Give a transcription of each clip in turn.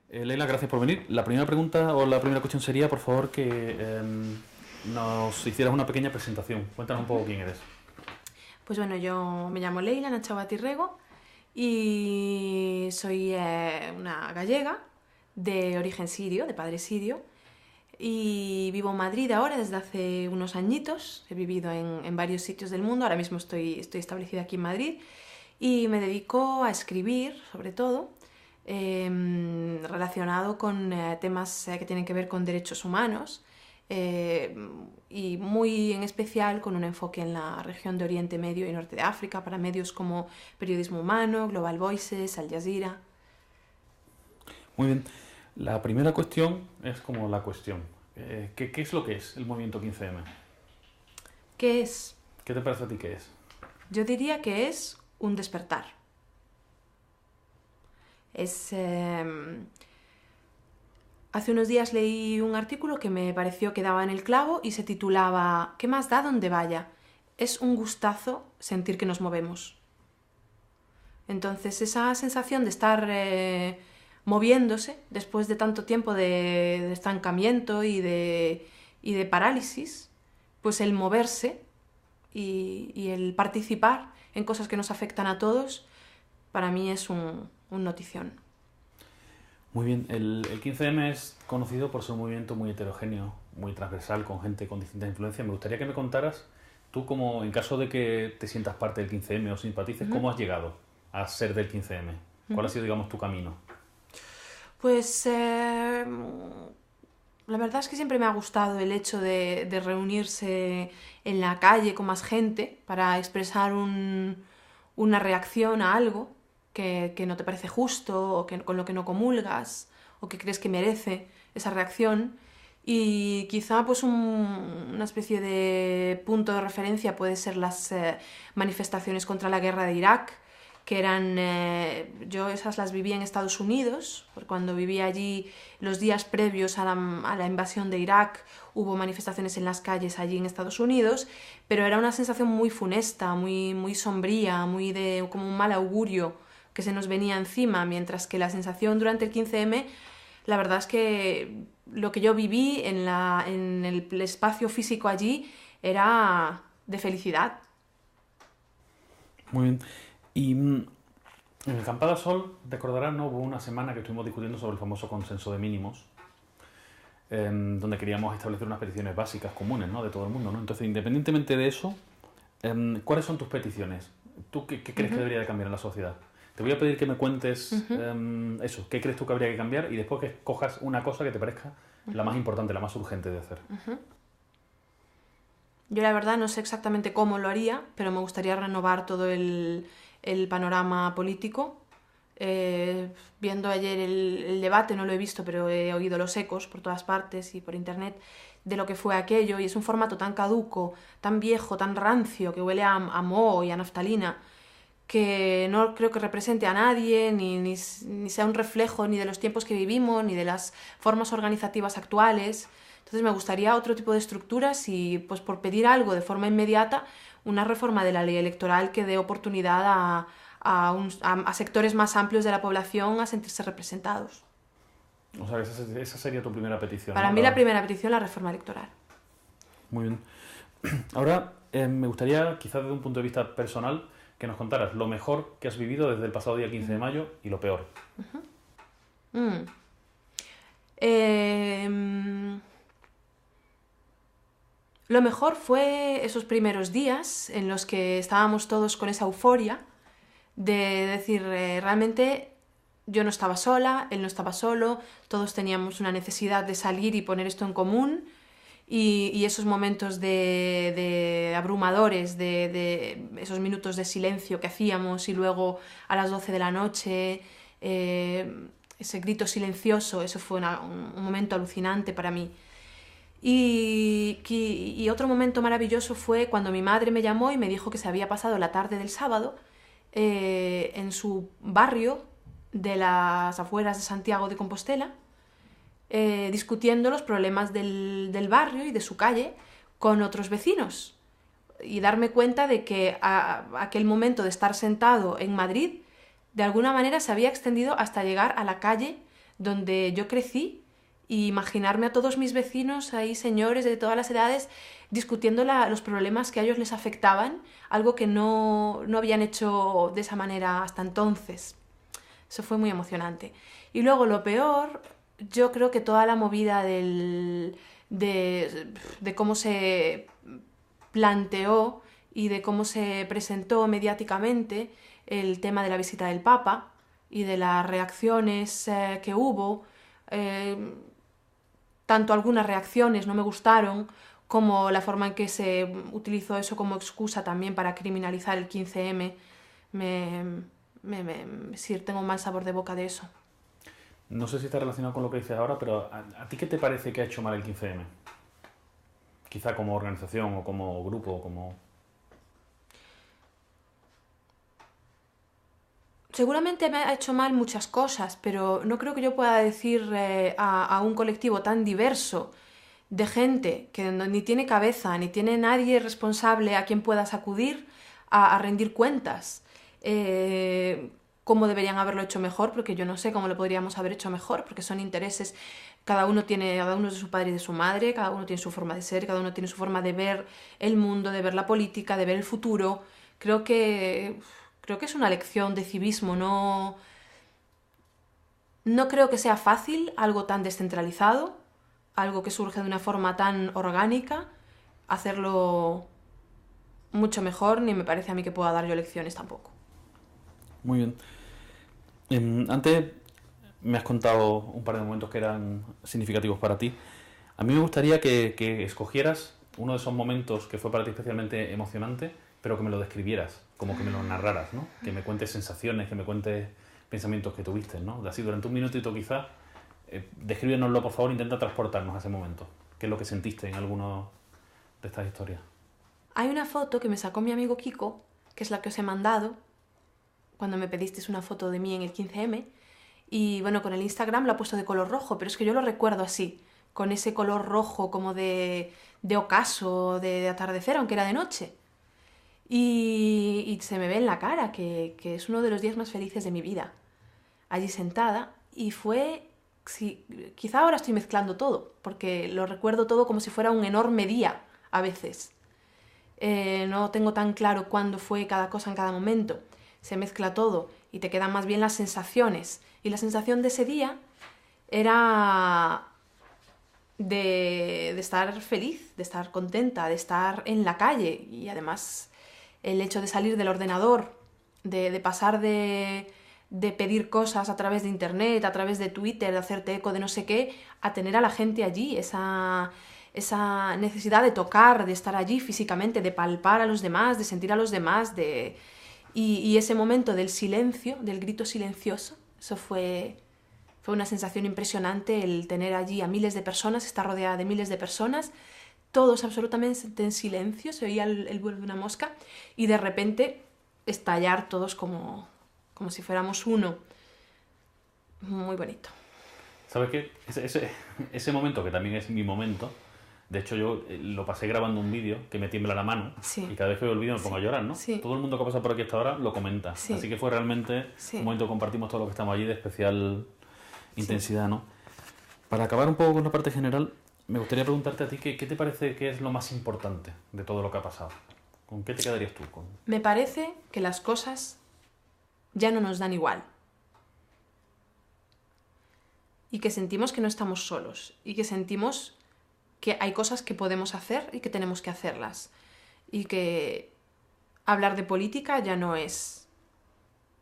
Leila, gracias por venir. La primera pregunta o la primera cuestión sería, por favor, que nos hicieras una pequeña presentación. Cuéntanos un poco quién eres. Pues bueno, yo me llamo Leila Nachabati Rego y soy una gallega de origen sirio, de padre sirio, y vivo en Madrid ahora desde hace unos añitos. He vivido en varios sitios del mundo, ahora mismo estoy establecida aquí en Madrid y me dedico a escribir, sobre todo, relacionado con temas que tienen que ver con derechos humanos eh, y muy en especial con un enfoque en la región de Oriente Medio y Norte de África para medios como Periodismo Humano, Global Voices, Al Jazeera. Muy bien. La primera cuestión es como la cuestión. ¿Qué es lo que es el movimiento 15M? ¿Qué es? ¿Qué te parece a ti que es? Yo diría que es un despertar. Es... Hace unos días leí un artículo que me pareció que daba en el clavo y se titulaba ¿Qué más da donde vaya? Es un gustazo sentir que nos movemos. Entonces esa sensación de estar moviéndose después de tanto tiempo de estancamiento y de parálisis, pues el moverse y el participar en cosas que nos afectan a todos, para mí es un notición. Muy bien. El 15M es conocido por ser un movimiento muy heterogéneo, muy transversal, con gente con distintas influencias. Me gustaría que me contaras, tú como en caso de que te sientas parte del 15M o simpatices, ¿cómo has llegado a ser del 15M? ¿Cuál ha sido, digamos, tu camino? Pues la verdad es que siempre me ha gustado el hecho de reunirse en la calle con más gente para expresar una reacción a algo que no te parece justo o que, con lo que no comulgas o que crees que merece esa reacción. Y quizá pues una especie de punto de referencia puede ser las manifestaciones contra la guerra de Irak, que eran, yo esas las viví en Estados Unidos, porque cuando vivía allí los días previos a la invasión de Irak hubo manifestaciones en las calles allí en Estados Unidos, pero era una sensación muy funesta, muy sombría, muy de como un mal augurio que se nos venía encima, mientras que la sensación durante el 15M, la verdad es que lo que yo viví en el espacio físico allí era de felicidad. Muy bien. Y en el Campada Sol, recordarás, ¿no? Hubo una semana que estuvimos discutiendo sobre el famoso consenso de mínimos, donde queríamos establecer unas peticiones básicas comunes, ¿no? De todo el mundo, ¿no? Entonces, independientemente de eso, ¿cuáles son tus peticiones? ¿Tú qué crees que debería de cambiar en la sociedad? Te voy a pedir que me cuentes eso, qué crees tú que habría que cambiar y después que cojas una cosa que te parezca la más importante, la más urgente de hacer. Yo la verdad no sé exactamente cómo lo haría, pero me gustaría renovar todo el panorama político. Viendo ayer el debate, no lo he visto, pero he oído los ecos por todas partes y por internet de lo que fue aquello, y es un formato tan caduco, tan viejo, tan rancio, que huele a moho y a naftalina, que no creo que represente a nadie, ni sea un reflejo ni de los tiempos que vivimos, ni de las formas organizativas actuales. Entonces me gustaría otro tipo de estructuras y, pues por pedir algo de forma inmediata, una reforma de la ley electoral que dé oportunidad a sectores más amplios de la población a sentirse representados. O sea, esa sería tu primera petición, Para ¿no? mí la primera petición es la reforma electoral. Muy bien. Ahora, me gustaría, quizás desde un punto de vista personal, que nos contaras lo mejor que has vivido desde el pasado día 15 de mayo y lo peor. Mm. Eh, lo mejor fue esos primeros días en los que estábamos todos con esa euforia de decir, realmente yo no estaba sola, él no estaba solo, todos teníamos una necesidad de salir y poner esto en común, y esos momentos de abrumadores, de esos minutos de silencio que hacíamos y luego a las 12 de la noche, ese grito silencioso, eso fue un momento alucinante para mí. Y otro momento maravilloso fue cuando mi madre me llamó y me dijo que se había pasado la tarde del sábado en su barrio de las afueras de Santiago de Compostela, discutiendo los problemas del barrio y de su calle con otros vecinos. Y darme cuenta de que aquel momento de estar sentado en Madrid, de alguna manera se había extendido hasta llegar a la calle donde yo crecí, y imaginarme a todos mis vecinos, ahí señores de todas las edades, discutiendo los problemas que a ellos les afectaban, algo que no habían hecho de esa manera hasta entonces. Eso fue muy emocionante. Y luego lo peor, yo creo que toda la movida de cómo se planteó y de cómo se presentó mediáticamente el tema de la visita del Papa y de las reacciones que hubo. Tanto algunas reacciones no me gustaron, como la forma en que se utilizó eso como excusa también para criminalizar el 15M. Sí, tengo un mal sabor de boca de eso. No sé si está relacionado con lo que dices ahora, pero ¿a ti qué te parece que ha hecho mal el 15M? Quizá como organización o como grupo o como... Seguramente me ha hecho mal muchas cosas, pero no creo que yo pueda decir a un colectivo tan diverso de gente que ni tiene cabeza, ni tiene nadie responsable a quien puedas acudir a rendir cuentas, cómo deberían haberlo hecho mejor, porque yo no sé cómo lo podríamos haber hecho mejor, porque son intereses, cada uno es de su padre y de su madre, cada uno tiene su forma de ser, cada uno tiene su forma de ver el mundo, de ver la política, de ver el futuro. Creo que es una lección de civismo. No creo que sea fácil algo tan descentralizado, algo que surge de una forma tan orgánica, hacerlo mucho mejor, ni me parece a mí que pueda dar yo lecciones tampoco. Muy bien. Antes me has contado un par de momentos que eran significativos para ti. A mí me gustaría que escogieras uno de esos momentos que fue para ti especialmente emocionante, pero que me lo describieras, como que me lo narraras, ¿no? Que me cuentes sensaciones, que me cuentes pensamientos que tuviste, ¿no? Así durante un minutito quizás, descríbenoslo por favor, intenta transportarnos a ese momento. ¿Qué es lo que sentiste en alguno de estas historias? Hay una foto que me sacó mi amigo Kiko, que es la que os he mandado, cuando me pedisteis una foto de mí en el 15M, y bueno, con el Instagram lo ha puesto de color rojo, pero es que yo lo recuerdo así, con ese color rojo como de ocaso, de atardecer, aunque era de noche. Y se me ve en la cara que es uno de los días más felices de mi vida. Allí sentada, y fue... Sí, quizá ahora estoy mezclando todo, porque lo recuerdo todo como si fuera un enorme día, a veces. No tengo tan claro cuándo fue cada cosa en cada momento. Se mezcla todo y te quedan más bien las sensaciones. Y la sensación de ese día era de estar feliz, de estar contenta, de estar en la calle. Y además el hecho de salir del ordenador, de pasar de pedir cosas a través de internet, a través de Twitter, de hacerte eco de no sé qué, a tener a la gente allí, esa necesidad de tocar, de estar allí físicamente, de palpar a los demás, de sentir a los demás, y ese momento del silencio, del grito silencioso, eso fue una sensación impresionante, el tener allí a miles de personas, estar rodeada de miles de personas, todos absolutamente en silencio, se oía el vuelo de una mosca, y de repente estallar todos como si fuéramos uno. Muy bonito. ¿Sabes qué? Ese momento, que también es mi momento, de hecho yo lo pasé grabando un vídeo que me tiembla la mano, Sí. y cada vez que veo el vídeo me pongo a llorar, ¿no? Sí. Todo el mundo que ha pasado por aquí hasta ahora lo comenta. Sí. Así que fue realmente un momento que compartimos todos los que estamos allí de especial intensidad, ¿no? Para acabar un poco con la parte general, me gustaría preguntarte a ti qué te parece que es lo más importante de todo lo que ha pasado. ¿Con qué te quedarías tú? Me parece que las cosas ya no nos dan igual. Y que sentimos que no estamos solos. Y que sentimos que hay cosas que podemos hacer y que tenemos que hacerlas. Y que hablar de política ya no es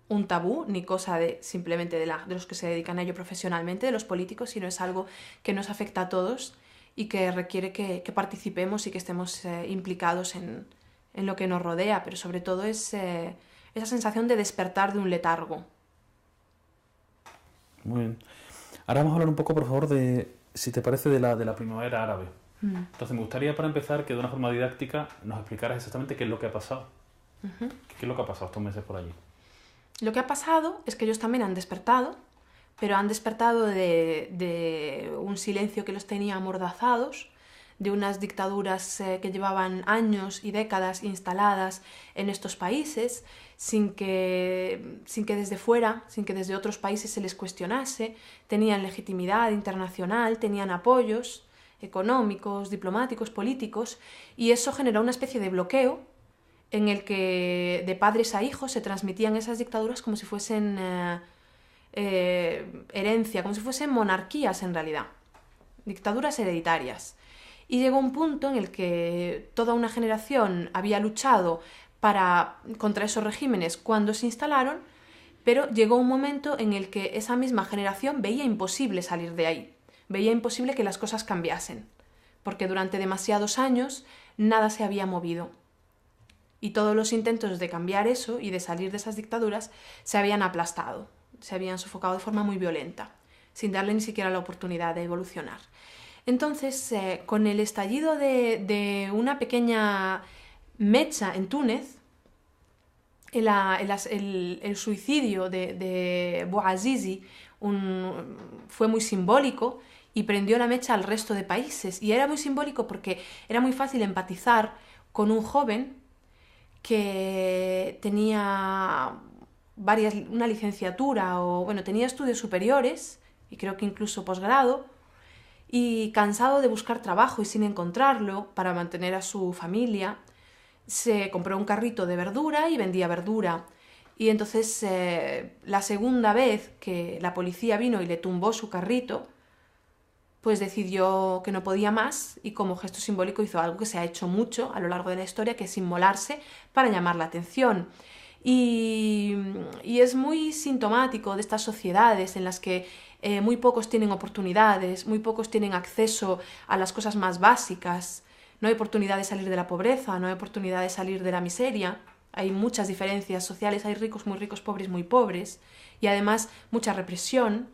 un tabú, ni cosa simplemente de los que se dedican a ello profesionalmente, de los políticos, sino es algo que nos afecta a todos y que requiere que participemos y que estemos implicados en lo que nos rodea, pero sobre todo es esa sensación de despertar de un letargo. Muy bien. Ahora vamos a hablar un poco, por favor, si te parece, de la primavera árabe. Entonces me gustaría, para empezar, que de una forma didáctica nos explicaras exactamente qué es lo que ha pasado. ¿Qué es lo que ha pasado estos meses por allí? Lo que ha pasado es que ellos también han despertado, pero han despertado de un silencio que los tenía amordazados, de unas dictaduras que llevaban años y décadas instaladas en estos países, sin que desde fuera, sin que desde otros países se les cuestionase. Tenían legitimidad internacional, tenían apoyos económicos, diplomáticos, políticos, y eso generó una especie de bloqueo en el que de padres a hijos se transmitían esas dictaduras como si fuesen herencia, como si fuesen monarquías en realidad, dictaduras hereditarias. Y llegó un punto en el que toda una generación había luchado contra esos regímenes cuando se instalaron, pero llegó un momento en el que esa misma generación veía imposible salir de ahí, veía imposible que las cosas cambiasen, porque durante demasiados años nada se había movido. Y todos los intentos de cambiar eso y de salir de esas dictaduras se habían aplastado, se habían sofocado de forma muy violenta, sin darle ni siquiera la oportunidad de evolucionar. Entonces, con el estallido de una pequeña mecha en Túnez, el suicidio de Bouazizi fue muy simbólico y prendió la mecha al resto de países. Y era muy simbólico porque era muy fácil empatizar con un joven que tenía una licenciatura o, bueno, tenía estudios superiores y creo que incluso posgrado, y cansado de buscar trabajo y sin encontrarlo para mantener a su familia, se compró un carrito de verdura y vendía verdura. Y entonces la segunda vez que la policía vino y le tumbó su carrito, pues decidió que no podía más y como gesto simbólico hizo algo que se ha hecho mucho a lo largo de la historia, que es inmolarse para llamar la atención. Y es muy sintomático de estas sociedades en las que muy pocos tienen oportunidades, muy pocos tienen acceso a las cosas más básicas. No hay oportunidad de salir de la pobreza, no hay oportunidad de salir de la miseria. Hay muchas diferencias sociales, hay ricos muy ricos, pobres muy pobres. Y además mucha represión,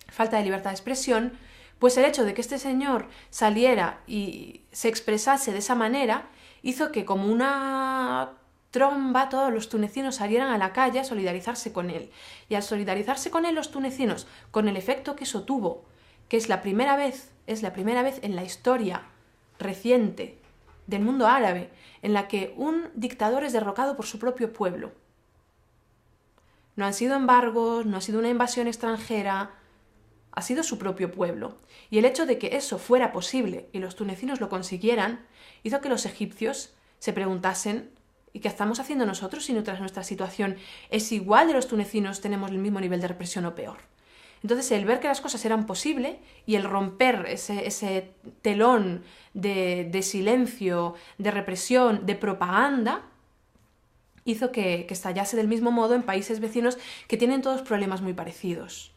falta de libertad de expresión. Pues el hecho de que este señor saliera y se expresase de esa manera hizo que como una tromba todos los tunecinos salieran a la calle a solidarizarse con él. Y al solidarizarse con él los tunecinos, con el efecto que eso tuvo, que es la primera vez en la historia reciente del mundo árabe en la que un dictador es derrocado por su propio pueblo. No han sido embargos, no ha sido una invasión extranjera, ha sido su propio pueblo. Y el hecho de que eso fuera posible y los tunecinos lo consiguieran hizo que los egipcios se preguntasen ¿y qué estamos haciendo nosotros si nuestra situación es igual de los tunecinos, tenemos el mismo nivel de represión o peor? Entonces el ver que las cosas eran posibles y el romper ese telón de silencio, de represión, de propaganda, hizo que estallase del mismo modo en países vecinos que tienen todos problemas muy parecidos.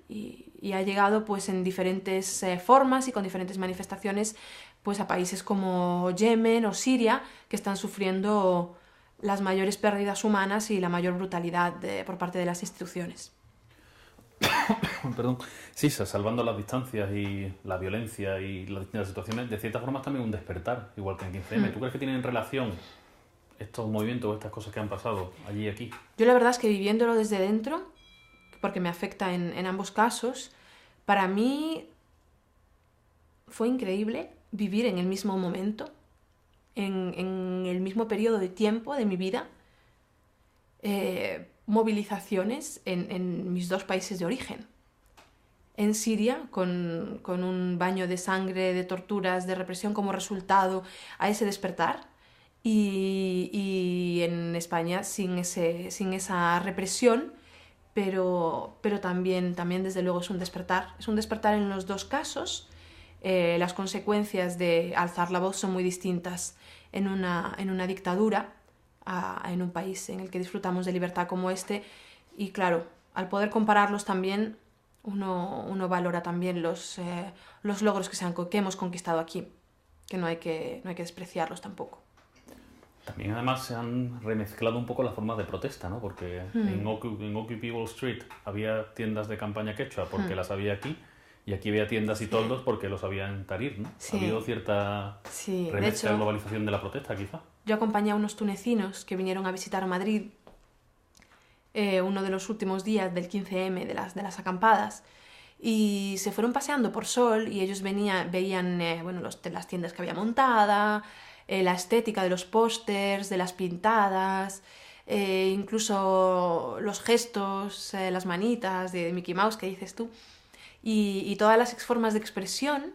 Y ha llegado pues en diferentes formas y con diferentes manifestaciones pues a países como Yemen o Siria, que están sufriendo las mayores pérdidas humanas y la mayor brutalidad por parte de las instituciones. Perdón. Sí, salvando las distancias y la violencia y las distintas situaciones, de cierta forma es también un despertar, igual que en 15M. ¿Tú crees que tienen relación estos movimientos, estas cosas que han pasado allí y aquí? Yo la verdad es que viviéndolo desde dentro, porque me afecta en ambos casos, para mí fue increíble vivir en el mismo momento, en el mismo periodo de tiempo de mi vida, movilizaciones en mis dos países de origen. En Siria, con un baño de sangre, de torturas, de represión como resultado a ese despertar, y en España sin esa represión, pero también desde luego es un despertar en los dos casos. Las consecuencias de alzar la voz son muy distintas en una dictadura en un país en el que disfrutamos de libertad como este, y claro, al poder compararlos también uno valora también los logros que hemos conquistado aquí, que no hay que despreciarlos tampoco. También además se han remezclado un poco las formas de protesta, ¿no? Porque en Occupy Wall Street había tiendas de campaña quechua porque las había aquí, y aquí había tiendas y toldos porque los había en Tahrir, ¿no? Sí. Ha habido cierta remezcla, globalización de la protesta, quizá. Yo acompañé a unos tunecinos que vinieron a visitar Madrid uno de los últimos días del 15M, de las acampadas, y se fueron paseando por Sol y ellos veían bueno, las tiendas que había montada, la estética de los pósters, de las pintadas, incluso los gestos, las manitas de Mickey Mouse que dices tú, y todas las formas de expresión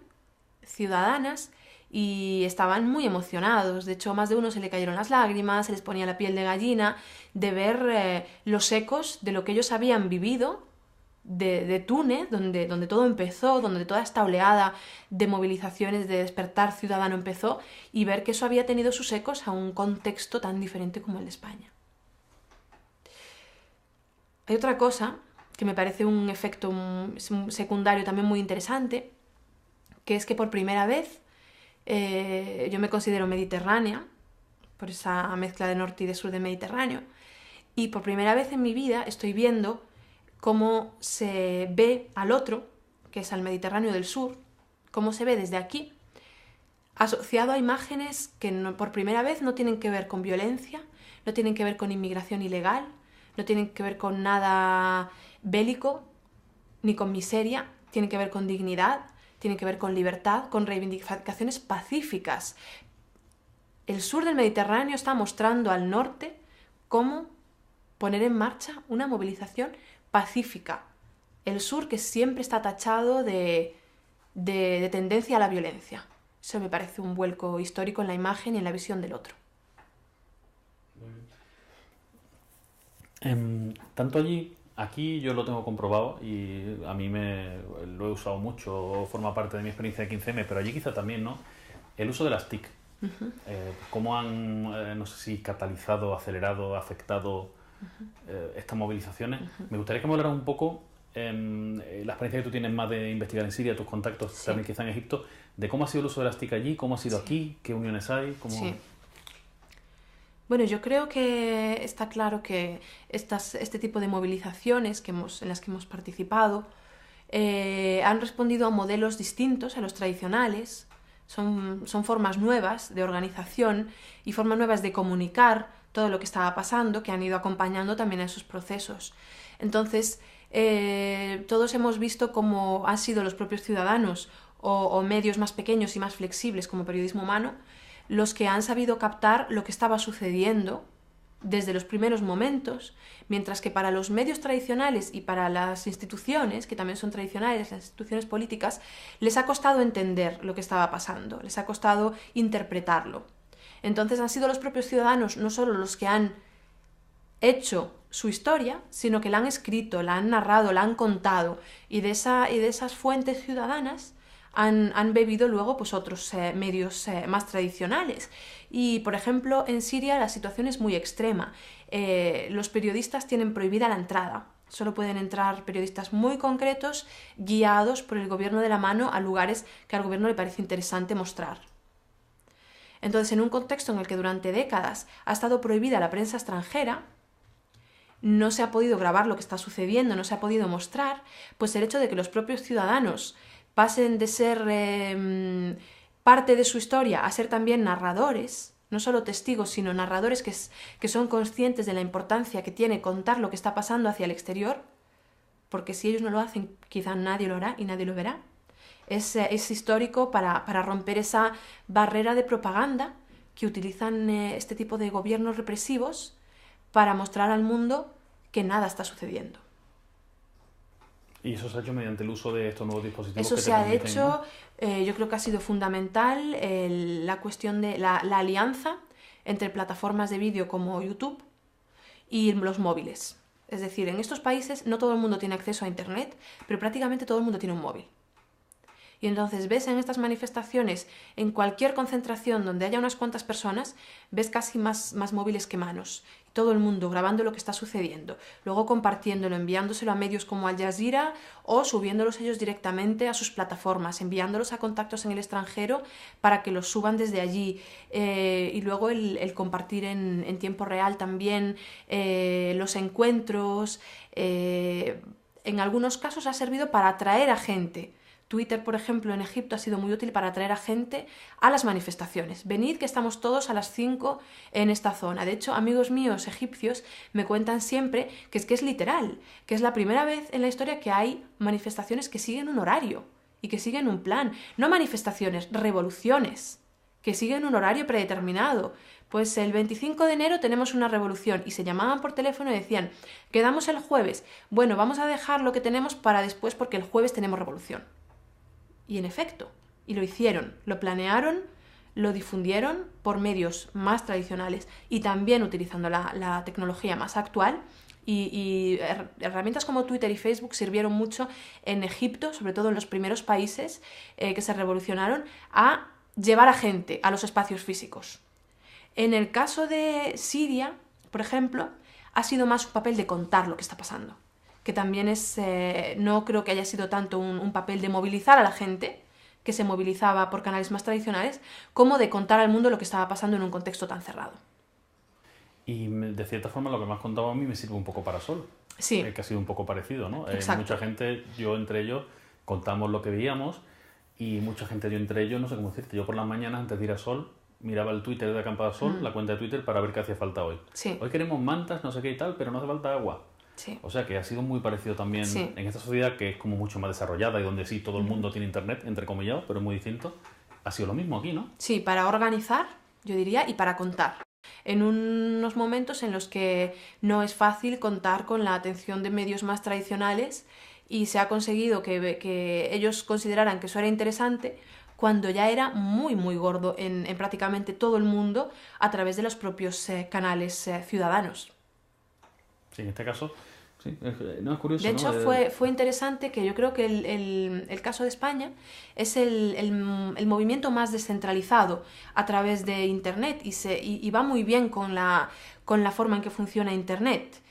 ciudadanas, y estaban muy emocionados. De hecho, a más de uno se le cayeron las lágrimas, se les ponía la piel de gallina de ver los ecos de lo que ellos habían vivido de Túnez, donde todo empezó, donde toda esta oleada de movilizaciones, de despertar ciudadano empezó, y ver que eso había tenido sus ecos a un contexto tan diferente como el de España. Hay otra cosa que me parece un efecto secundario también muy interesante, que es que por primera vez yo me considero mediterránea, por esa mezcla de norte y de sur de Mediterráneo, y por primera vez en mi vida estoy viendo cómo se ve al otro, que es al Mediterráneo del sur, cómo se ve desde aquí, asociado a imágenes que por primera vez no tienen que ver con violencia, no tienen que ver con inmigración ilegal, no tienen que ver con nada bélico, ni con miseria, tienen que ver con dignidad, tienen que ver con libertad, con reivindicaciones pacíficas. El sur del Mediterráneo está mostrando al norte cómo poner en marcha una movilización pacífica. El sur que siempre está tachado de tendencia a la violencia. Eso me parece un vuelco histórico en la imagen y en la visión del otro. Tanto aquí yo lo tengo comprobado y a mí lo he usado mucho, forma parte de mi experiencia de 15M, pero allí quizá también, ¿no? El uso de las TIC. Cómo han, no sé si catalizado, acelerado, afectado estas movilizaciones. Me gustaría que me hablaras un poco, la experiencia que tú tienes más de investigar en Siria, tus contactos también quizá en Egipto, de cómo ha sido el uso de las TIC allí, cómo ha sido aquí, qué uniones hay, cómo... Sí. Bueno, yo creo que está claro que este tipo de movilizaciones en las que hemos participado han respondido a modelos distintos a los tradicionales. Son formas nuevas de organización y formas nuevas de comunicar todo lo que estaba pasando, que han ido acompañando también a esos procesos. Entonces, todos hemos visto cómo han sido los propios ciudadanos o medios más pequeños y más flexibles como Periodismo Humano los que han sabido captar lo que estaba sucediendo desde los primeros momentos, mientras que para los medios tradicionales y para las instituciones, que también son tradicionales, las instituciones políticas, les ha costado entender lo que estaba pasando, les ha costado interpretarlo. Entonces han sido los propios ciudadanos no solo los que han hecho su historia, sino que la han escrito, la han narrado, la han contado, y de esas fuentes ciudadanas han bebido luego pues, otros medios más tradicionales. Y, por ejemplo, en Siria la situación es muy extrema. Los periodistas tienen prohibida la entrada. Solo pueden entrar periodistas muy concretos, guiados por el gobierno de la mano a lugares que al gobierno le parece interesante mostrar. Entonces, en un contexto en el que durante décadas ha estado prohibida la prensa extranjera, no se ha podido grabar lo que está sucediendo, no se ha podido mostrar, pues el hecho de que los propios ciudadanos pasen de ser parte de su historia a ser también narradores, no solo testigos, sino narradores que son conscientes de la importancia que tiene contar lo que está pasando hacia el exterior, porque si ellos no lo hacen, quizá nadie lo hará y nadie lo verá. Es histórico para romper esa barrera de propaganda que utilizan este tipo de gobiernos represivos para mostrar al mundo que nada está sucediendo. ¿Y eso se ha hecho mediante el uso de estos nuevos dispositivos? Eso se ha hecho, yo creo que ha sido fundamental la cuestión de la alianza entre plataformas de vídeo como YouTube y los móviles. Es decir, en estos países no todo el mundo tiene acceso a Internet, pero prácticamente todo el mundo tiene un móvil. Y entonces ves en estas manifestaciones, en cualquier concentración donde haya unas cuantas personas, ves casi más móviles que manos. Todo el mundo grabando lo que está sucediendo, luego compartiéndolo, enviándoselo a medios como Al Jazeera o subiéndolos ellos directamente a sus plataformas, enviándolos a contactos en el extranjero para que los suban desde allí. Y luego el compartir en tiempo real también los encuentros. En algunos casos ha servido para atraer a gente Twitter, por ejemplo, en Egipto ha sido muy útil para atraer a gente a las manifestaciones. Venid que estamos todos a las 5 en esta zona. De hecho, amigos míos egipcios me cuentan siempre que es literal, que es la primera vez en la historia que hay manifestaciones que siguen un horario y que siguen un plan. No manifestaciones, revoluciones, que siguen un horario predeterminado. Pues el 25 de enero tenemos una revolución y se llamaban por teléfono y decían, quedamos el jueves, bueno, vamos a dejar lo que tenemos para después porque el jueves tenemos revolución. Y en efecto, y lo hicieron, lo planearon, lo difundieron por medios más tradicionales y también utilizando la tecnología más actual. Y herramientas como Twitter y Facebook sirvieron mucho en Egipto, sobre todo en los primeros países que se revolucionaron, a llevar a gente a los espacios físicos. En el caso de Siria, por ejemplo, ha sido más un papel de contar lo que está pasando, que también es, no creo que haya sido tanto un papel de movilizar a la gente, que se movilizaba por canales más tradicionales, como de contar al mundo lo que estaba pasando en un contexto tan cerrado. Y de cierta forma lo que me has contado a mí me sirve un poco para Sol, Sí. Que ha sido un poco parecido, ¿no? Exacto. Mucha gente, yo entre ellos, contamos lo que veíamos y mucha gente, yo entre ellos, no sé cómo decirte, yo por las mañanas antes de ir a Sol miraba el Twitter de Acampada Sol, la cuenta de Twitter, para ver qué hacía falta hoy. Sí. Hoy queremos mantas, no sé qué y tal, pero no hace falta agua. Sí. O sea que ha sido muy parecido también Sí. en esta sociedad que es como mucho más desarrollada y donde sí todo el mundo tiene internet, entrecomillado, pero es muy distinto. Ha sido lo mismo aquí, ¿no? Sí, para organizar, yo diría, y para contar. En unos momentos en los que no es fácil contar con la atención de medios más tradicionales y se ha conseguido que ellos consideraran que eso era interesante cuando ya era muy, muy gordo en prácticamente todo el mundo a través de los propios canales ciudadanos. Sí, en este caso, sí, no es curioso, De hecho, ¿no? fue interesante que yo creo que el caso de España es el movimiento más descentralizado a través de Internet y va muy bien con la forma en que funciona Internet.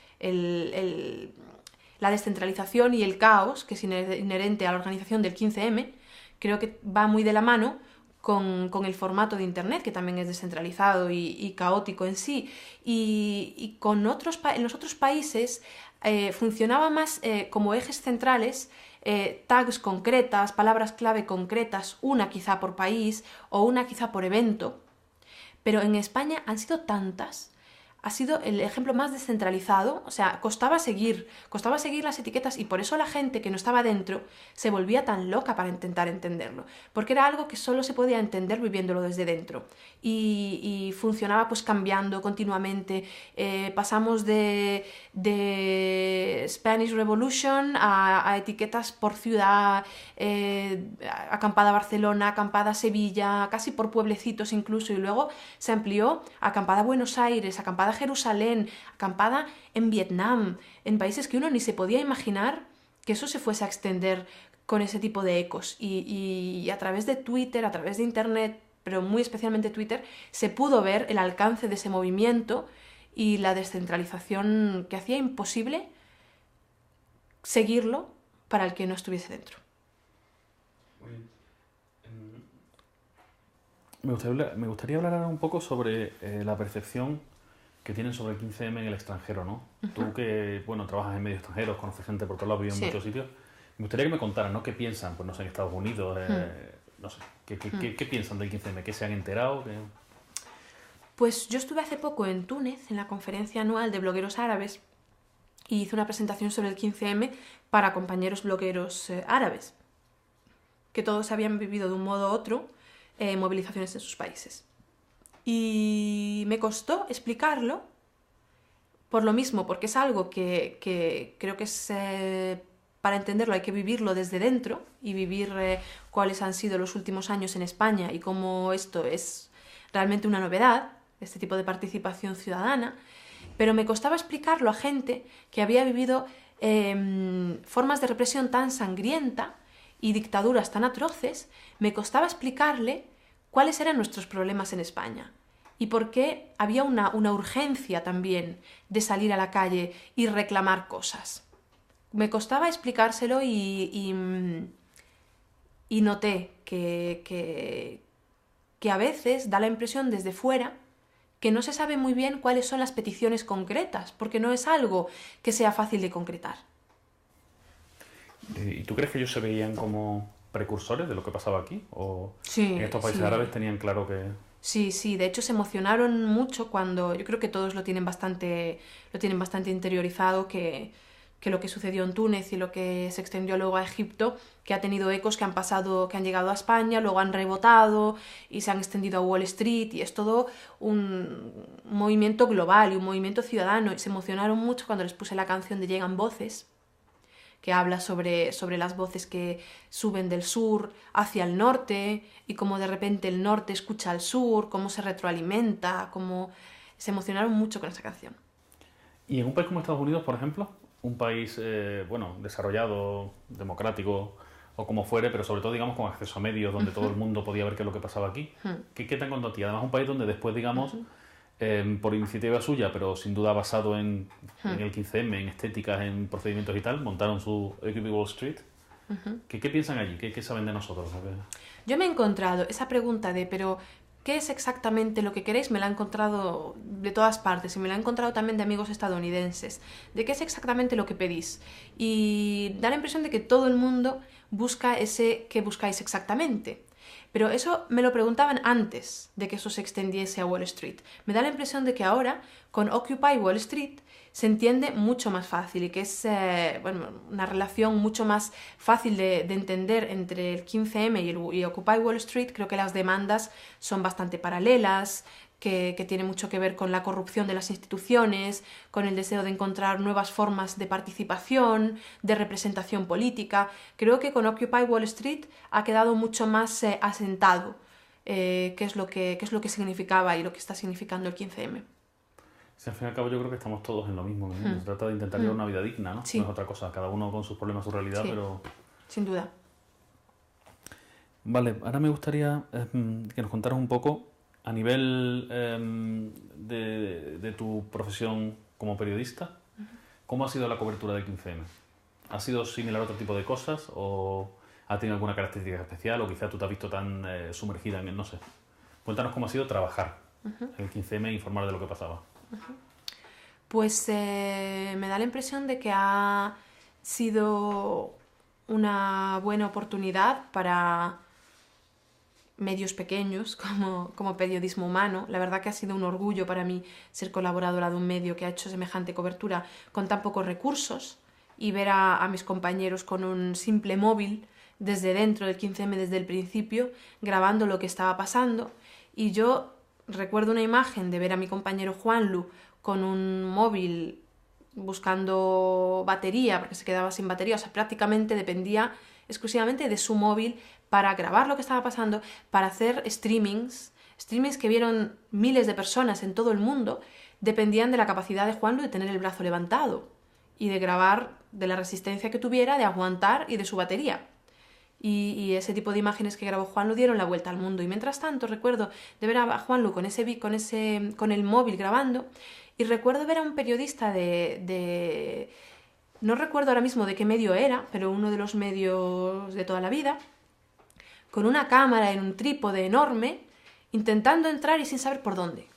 La descentralización y el caos, que es inherente a la organización del 15M, creo que va muy de la mano con el formato de Internet, que también es descentralizado y caótico en sí. Y en los otros países funcionaba más como ejes centrales, tags concretas, palabras clave concretas, una quizá por país o una quizá por evento. Pero en España han sido tantas. Ha sido el ejemplo más descentralizado, o sea, costaba seguir las etiquetas y por eso la gente que no estaba dentro se volvía tan loca para intentar entenderlo, porque era algo que solo se podía entender viviéndolo desde dentro y funcionaba pues cambiando continuamente. Pasamos de Spanish Revolution a etiquetas por ciudad, acampada Barcelona, acampada Sevilla, casi por pueblecitos incluso, y luego se amplió a acampada Buenos Aires, acampada Jerusalén, acampada en Vietnam, en países que uno ni se podía imaginar que eso se fuese a extender con ese tipo de ecos. Y a través de Twitter, a través de Internet, pero muy especialmente Twitter, se pudo ver el alcance de ese movimiento y la descentralización que hacía imposible seguirlo para el que no estuviese dentro. Me gustaría hablar ahora un poco sobre la percepción que tienen sobre el 15M en el extranjero, ¿no? Uh-huh. Tú que, bueno, trabajas en medios extranjeros, conoces gente por todos lados, vives en muchos sitios. Me gustaría que me contaras, ¿no? ¿Qué piensan? Pues no sé, en Estados Unidos, no sé. ¿Qué piensan del 15M? ¿Qué se han enterado? Pues yo estuve hace poco en Túnez, en la conferencia anual de blogueros árabes, y hice una presentación sobre el 15M para compañeros blogueros árabes, que todos habían vivido de un modo u otro movilizaciones en sus países. Y me costó explicarlo por lo mismo, porque es algo que creo que es, para entenderlo hay que vivirlo desde dentro y vivir cuáles han sido los últimos años en España y cómo esto es realmente una novedad, este tipo de participación ciudadana, pero me costaba explicarlo a gente que había vivido formas de represión tan sangrienta y dictaduras tan atroces, me costaba explicarle cuáles eran nuestros problemas en España y por qué había una urgencia también de salir a la calle y reclamar cosas. Me costaba explicárselo y noté que a veces da la impresión desde fuera que no se sabe muy bien cuáles son las peticiones concretas, porque no es algo que sea fácil de concretar. ¿Y tú crees que ellos se veían como precursores de lo que pasaba aquí? ¿O Sí, en estos países sí. árabes tenían claro que...? Sí, sí, de hecho se emocionaron mucho cuando, yo creo que todos lo tienen bastante interiorizado, que lo que sucedió en Túnez y lo que se extendió luego a Egipto, que ha tenido ecos que han pasado, que han llegado a España, luego han rebotado y se han extendido a Wall Street, y es todo un movimiento global y un movimiento ciudadano, y se emocionaron mucho cuando les puse la canción de Llegan Voces, que habla sobre las voces que suben del sur hacia el norte y cómo de repente el norte escucha al sur, cómo se retroalimenta, cómo se emocionaron mucho con esa canción. Y en un país como Estados Unidos, por ejemplo, un país, bueno, desarrollado, democrático o como fuere, pero sobre todo, digamos, con acceso a medios donde todo el mundo podía ver qué es lo que pasaba aquí, ¿qué te han contado a ti? Además, un país donde después, digamos, por iniciativa suya, pero sin duda basado en el 15M, en estéticas, en procedimientos y tal, montaron su Occupy Wall Street. ¿Qué piensan allí? ¿Qué saben de nosotros? Yo me he encontrado esa pregunta de, pero, ¿qué es exactamente lo que queréis? Me la he encontrado de todas partes y me la he encontrado también de amigos estadounidenses. ¿De qué es exactamente lo que pedís? Y da la impresión de que todo el mundo busca ese que buscáis exactamente. Pero eso me lo preguntaban antes de que eso se extendiese a Wall Street. Me da la impresión de que ahora, con Occupy Wall Street, se entiende mucho más fácil y que es bueno, una relación mucho más fácil de entender entre el 15M y Occupy Wall Street. Creo que las demandas son bastante paralelas, que tiene mucho que ver con la corrupción de las instituciones, con el deseo de encontrar nuevas formas de participación, de representación política. Creo que con Occupy Wall Street ha quedado mucho más asentado qué es lo que significaba y lo que está significando el 15M. Si al fin y al cabo yo creo que estamos todos en lo mismo, ¿no? Se trata de intentar llevar una vida digna, ¿no? Sí. No es otra cosa, cada uno con sus problemas, su realidad, Sí. pero... Sin duda. Vale, ahora me gustaría que nos contaras un poco a nivel de tu profesión como periodista, ¿cómo ha sido la cobertura del 15M? ¿Ha sido similar a otro tipo de cosas o ha tenido alguna característica especial o quizá tú te has visto tan sumergida en él? No sé. Cuéntanos cómo ha sido trabajar en el 15M e informar de lo que pasaba. Pues me da la impresión de que ha sido una buena oportunidad para medios pequeños como periodismo humano. La verdad que ha sido un orgullo para mí ser colaboradora de un medio que ha hecho semejante cobertura con tan pocos recursos, y ver a mis compañeros con un simple móvil desde dentro del 15M, desde el principio, grabando lo que estaba pasando. Y yo recuerdo una imagen de ver a mi compañero Juanlu con un móvil buscando batería, porque se quedaba sin batería, o sea, prácticamente dependía exclusivamente de su móvil para grabar lo que estaba pasando, para hacer streamings que vieron miles de personas en todo el mundo. Dependían de la capacidad de Juanlu de tener el brazo levantado y de grabar, de la resistencia que tuviera, de aguantar y de su batería. Y ese tipo de imágenes que grabó Juanlu dieron la vuelta al mundo. Y mientras tanto recuerdo de ver a Juanlu con el móvil grabando, y recuerdo ver a un periodista no recuerdo ahora mismo de qué medio era, pero uno de los medios de toda la vida, con una cámara en un trípode enorme, intentando entrar y sin saber por dónde.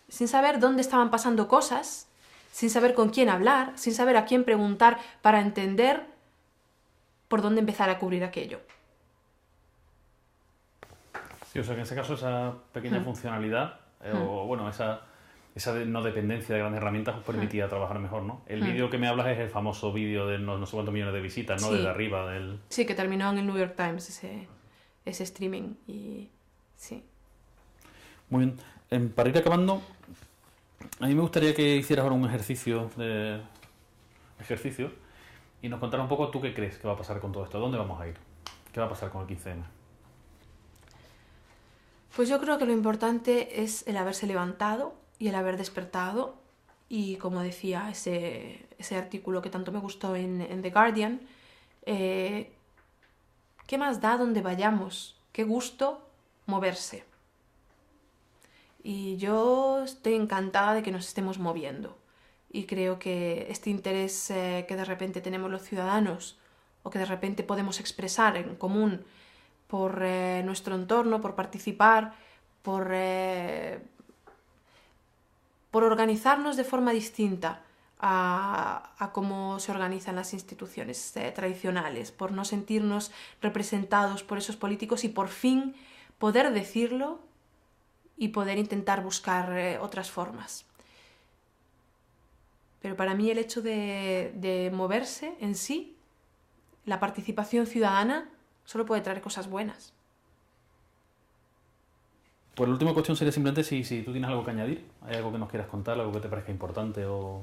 Sin saber dónde estaban pasando cosas, sin saber con quién hablar, sin saber a quién preguntar para entender por dónde empezar a cubrir aquello. Sí, o sea que en ese caso esa pequeña funcionalidad, o bueno, esa no dependencia de grandes herramientas os permitía trabajar mejor, ¿no? El vídeo que me hablas es el famoso vídeo de no sé cuántos millones de visitas, ¿no? Sí. Desde arriba del... Sí, que terminó en el New York Times ese streaming, y sí. Muy bien. Para ir acabando, a mí me gustaría que hicieras ahora un ejercicio y nos contaras un poco tú qué crees que va a pasar con todo esto. ¿Dónde vamos a ir? ¿Qué va a pasar con el 15M? Pues yo creo que lo importante es el haberse levantado y el haber despertado, y como decía ese artículo que tanto me gustó en The Guardian, ¿qué más da donde vayamos? Qué gusto moverse. Y yo estoy encantada de que nos estemos moviendo, y creo que este interés que de repente tenemos los ciudadanos, o que de repente podemos expresar en común por nuestro entorno, por participar, por organizarnos de forma distinta a cómo se organizan las instituciones tradicionales, por no sentirnos representados por esos políticos y por fin poder decirlo y poder intentar buscar otras formas. Pero para mí el hecho de moverse en sí, la participación ciudadana, solo puede traer cosas buenas. Pues la última cuestión sería simplemente si tú tienes algo que añadir, hay algo que nos quieras contar, algo que te parezca importante o...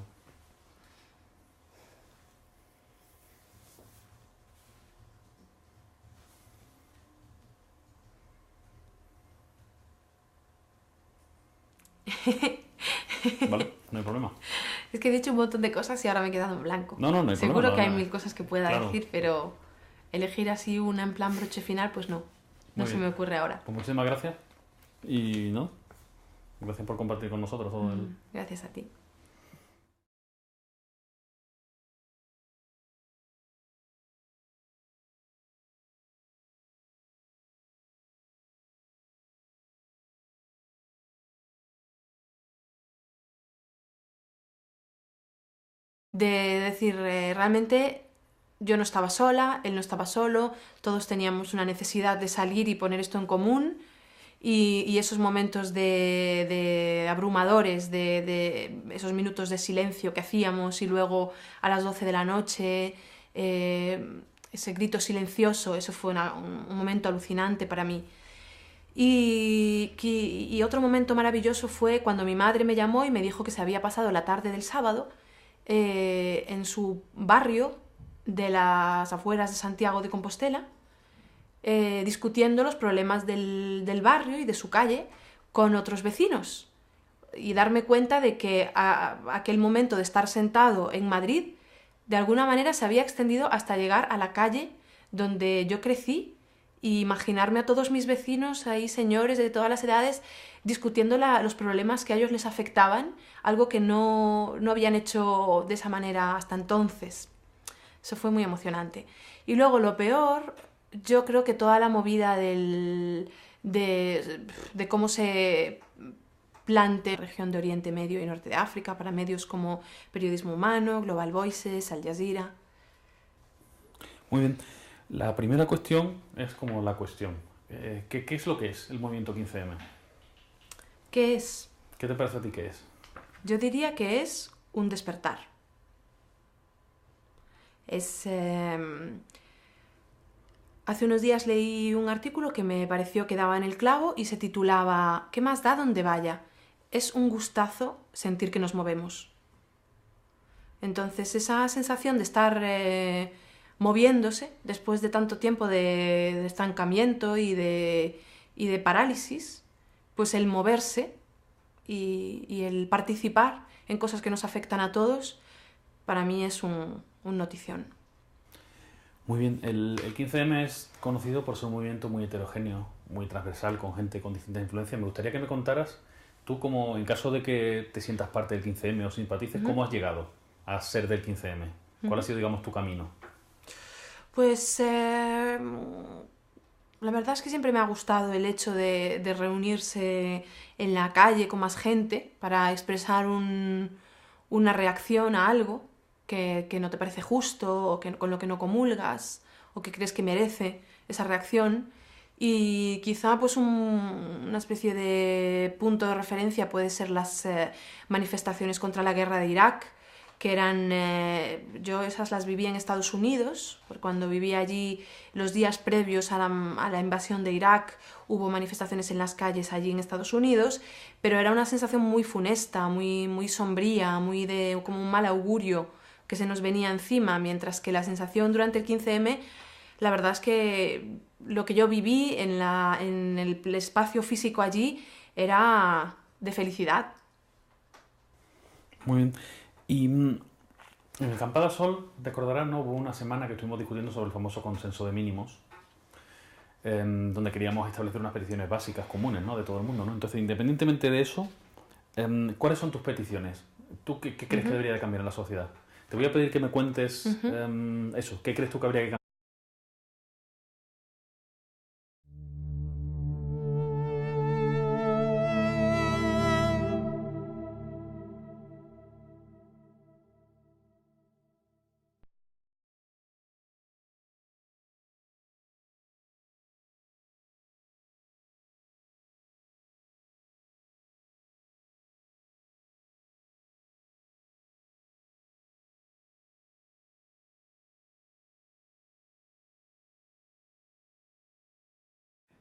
Vale, no hay problema. Es que he dicho un montón de cosas y ahora me he quedado en blanco. No hay problema. Seguro que hay mil cosas que pueda Claro. decir, pero elegir así una en plan broche final, pues no. No Muy se bien. me ocurre ahora. Pues muchísimas gracias y no, gracias por compartir con nosotros todo el... Gracias a ti. De decir, realmente yo no estaba sola, él no estaba solo, todos teníamos una necesidad de salir y poner esto en común y esos momentos de abrumadores, de esos minutos de silencio que hacíamos y luego a las 12 de la noche, ese grito silencioso, eso fue un momento alucinante para mí. Y otro momento maravilloso fue cuando mi madre me llamó y me dijo que se había pasado la tarde del sábado en su barrio de las afueras de Santiago de Compostela, discutiendo los problemas del barrio y de su calle con otros vecinos. Y darme cuenta de que aquel momento de estar sentado en Madrid, de alguna manera se había extendido hasta llegar a la calle donde yo crecí, y imaginarme a todos mis vecinos ahí, señores de todas las edades, discutiendo los problemas que a ellos les afectaban, algo que no habían hecho de esa manera hasta entonces. Eso fue muy emocionante. Y luego lo peor, yo creo que toda la movida de cómo se plantea la región de Oriente Medio y Norte de África para medios como Periodismo Humano, Global Voices, Al Jazeera. Muy bien. La primera cuestión es como la cuestión. ¿Qué es lo que es el movimiento 15M? ¿Qué es? ¿Qué te parece a ti que es? Yo diría que es un despertar. Hace unos días leí un artículo que me pareció que daba en el clavo y se titulaba ¿Qué más da donde vaya? Es un gustazo sentir que nos movemos. Entonces esa sensación de estar moviéndose después de tanto tiempo de estancamiento y de parálisis, pues el moverse y el participar en cosas que nos afectan a todos, para mí es un notición. Muy bien, el 15M es conocido por ser un movimiento muy heterogéneo, muy transversal, con gente con distintas influencias. Me gustaría que me contaras, tú como en caso de que te sientas parte del 15M o simpatices, ¿cómo has llegado a ser del 15M? ¿Cuál ha sido, digamos, tu camino? Pues la verdad es que siempre me ha gustado el hecho de reunirse en la calle con más gente para expresar una reacción a algo que no te parece justo o con lo que no comulgas o que crees que merece esa reacción. Y quizá pues una especie de punto de referencia puede ser las manifestaciones contra la guerra de Irak, que eran, yo esas las viví en Estados Unidos, porque cuando vivía allí los días previos a la invasión de Irak hubo manifestaciones en las calles allí en Estados Unidos, pero era una sensación muy funesta, muy, muy sombría, como un mal augurio que se nos venía encima, mientras que la sensación durante el 15M, la verdad es que lo que yo viví en el espacio físico allí era de felicidad. Muy bien. Y en el Campada Sol, recordarás, ¿no? Hubo una semana que estuvimos discutiendo sobre el famoso consenso de mínimos, donde queríamos establecer unas peticiones básicas comunes, ¿no? De todo el mundo, ¿no? Entonces, independientemente de eso, ¿cuáles son tus peticiones? ¿Tú qué crees que debería de cambiar en la sociedad? Te voy a pedir que me cuentes eso. ¿Qué crees tú que habría que cambiar?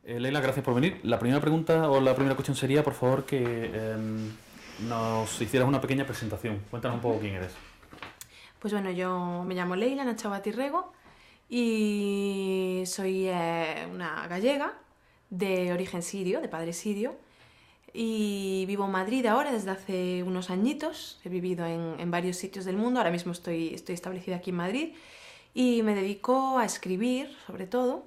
Leila, gracias por venir. La primera pregunta o la primera cuestión sería, por favor, que nos hicieras una pequeña presentación. Cuéntanos un poco quién eres. Pues bueno, yo me llamo Leila Nachabati Rego y soy una gallega de origen sirio, de padre sirio, y vivo en Madrid ahora desde hace unos añitos. He vivido en varios sitios del mundo, ahora mismo estoy establecida aquí en Madrid y me dedico a escribir, sobre todo,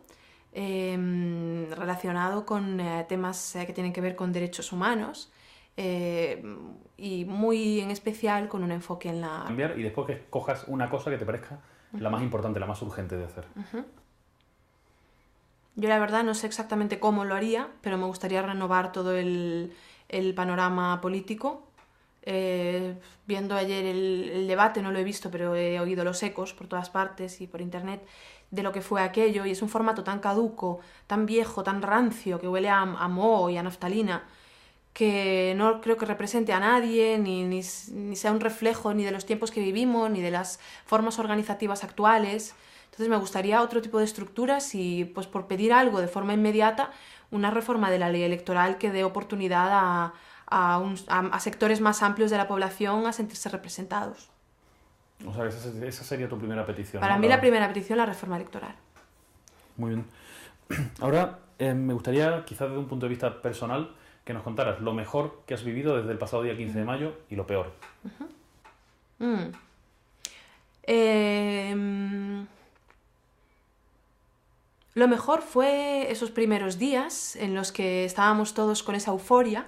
relacionado con temas que tienen que ver con derechos humanos y muy en especial con un enfoque en la... Cambiar y después que cojas una cosa que te parezca la más importante, la más urgente de hacer. Yo la verdad no sé exactamente cómo lo haría, pero me gustaría renovar todo el panorama político. Viendo ayer el debate, no lo he visto, pero he oído los ecos por todas partes y por internet de lo que fue aquello, y es un formato tan caduco, tan viejo, tan rancio, que huele a moho y a naftalina, que no creo que represente a nadie, ni sea un reflejo ni de los tiempos que vivimos, ni de las formas organizativas actuales. Entonces me gustaría otro tipo de estructuras y, pues por pedir algo de forma inmediata, una reforma de la ley electoral que dé oportunidad a sectores más amplios de la población a sentirse representados. O sea, esa sería tu primera petición. Para ¿no? mí la primera petición es la reforma electoral. Muy bien. Ahora, me gustaría, quizás desde un punto de vista personal, que nos contaras lo mejor que has vivido desde el pasado día 15 de mayo y lo peor. Lo mejor fue esos primeros días en los que estábamos todos con esa euforia